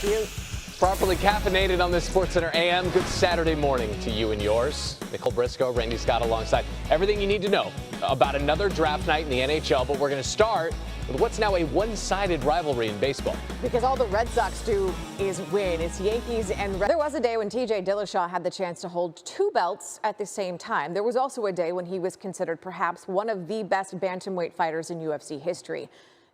you. Properly caffeinated on this SportsCenter AM. Good Saturday morning to you and yours. Nicole Briscoe, Randy Scott alongside. Everything you need to know about another draft night in the NHL, but we're going to start with what's now a one-sided rivalry in baseball. Because all the Red Sox do is win. It's Yankees and Red. There was a day when TJ Dillashaw had the chance to hold two belts at the same time. There was also a day when he was considered perhaps one of the best bantamweight fighters in UFC history.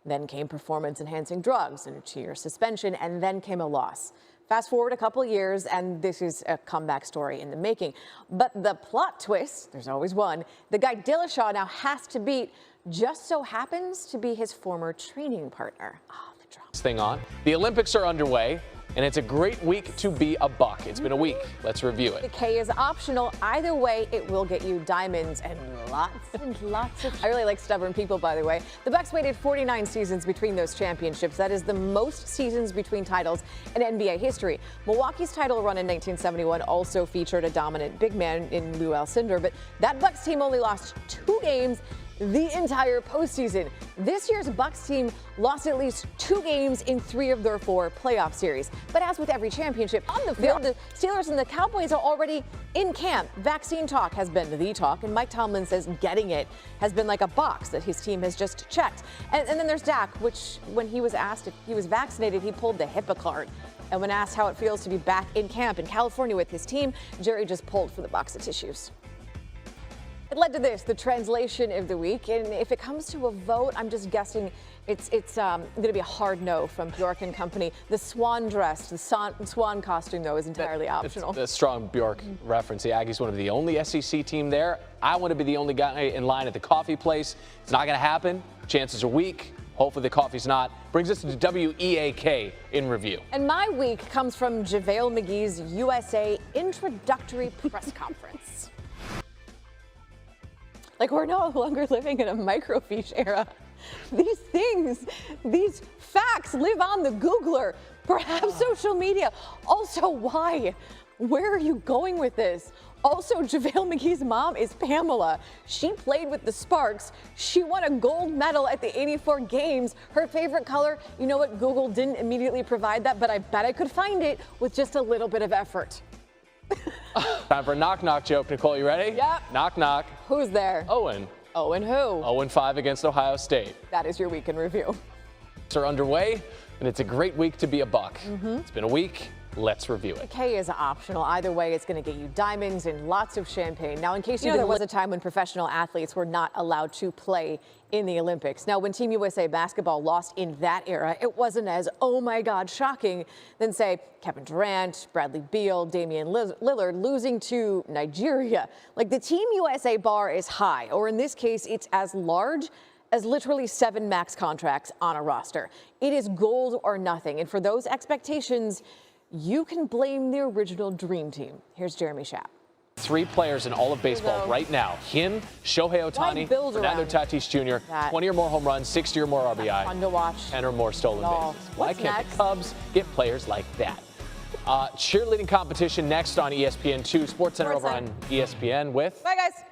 Then came performance-enhancing drugs and a 2-year suspension, and then came a loss. Fast forward a couple of years, and this is a comeback story in the making. But the plot twist, there's always one, the guy Dillashaw now has to beat just so happens to be his former training partner. Oh, the drama. Thing on. The Olympics are underway, and it's a great week to be a buck. It's been a week. Let's review it. The K is optional. Either way, it will get you diamonds and lots of. I really like stubborn people, by the way. The Bucks waited 49 seasons between those championships. That is the most seasons between titles in NBA history. Milwaukee's title run in 1971 also featured a dominant big man in Lou Alcindor, but that Bucks team only lost 2 games the entire postseason. This year's Bucks team lost at least 2 games in 3 of their 4 playoff series. But as with every championship on the field, the Steelers and the Cowboys are already in camp. Vaccine talk has been the talk, and Mike Tomlin says getting it has been like a box that his team has just checked. And then there's Dak, which when he was asked if he was vaccinated, he pulled the HIPAA card. And when asked how it feels to be back in camp in California with his team, Jerry just pulled for the box of tissues. It led to this, the translation of the week, and if it comes to a vote, I'm just guessing it's going to be a hard no from Bjork and company. The swan dress, the swan costume, though, is entirely optional. It's a strong Bjork reference. The Aggies want to be the only SEC team there. I want to be the only guy in line at the coffee place. It's not going to happen. Chances are weak. Hopefully the coffee's not. Brings us to WEAK in review. And my week comes from JaVale McGee's USA introductory press conference. Like, we're no longer living in a microfiche era. These things, these facts live on the Googler, perhaps social media. Also, why? Where are you going with this? Also, JaVale McGee's mom is Pamela. She played with the Sparks. She won a gold medal at the '84 games. Her favorite color, you know what? Google didn't immediately provide that, but I bet I could find it with just a little bit of effort. Time for a knock-knock joke. Nicole, you ready? Yep. Knock-knock. Who's there? Owen. Owen who? 0-5 against Ohio State. That is your week in review. Are underway, and it's a great week to be a buck. It's been a week. Let's review it. K is optional. Either way, it's going to get you diamonds and lots of champagne. Now, in case you know, there was a time when professional athletes were not allowed to play in the Olympics. Now, when Team USA basketball lost in that era, it wasn't as, oh my God, shocking than, say, Kevin Durant, Bradley Beal, Damian Lillard losing to Nigeria. Like, the Team USA bar is high, or in this case, it's as large as literally 7 max contracts on a roster. It is gold or nothing. And for those expectations, you can blame the original dream team. Here's Jeremy Schaap. 3 players in all of baseball right now. Him, Shohei Ohtani, Fernando Tatis Jr., 20 or more home runs, 60 or more RBI, fun to watch. 10 or more stolen bases. Why can't the Cubs get players like that? Cheerleading competition next on ESPN2. SportsCenter over on ESPN with... Bye, guys.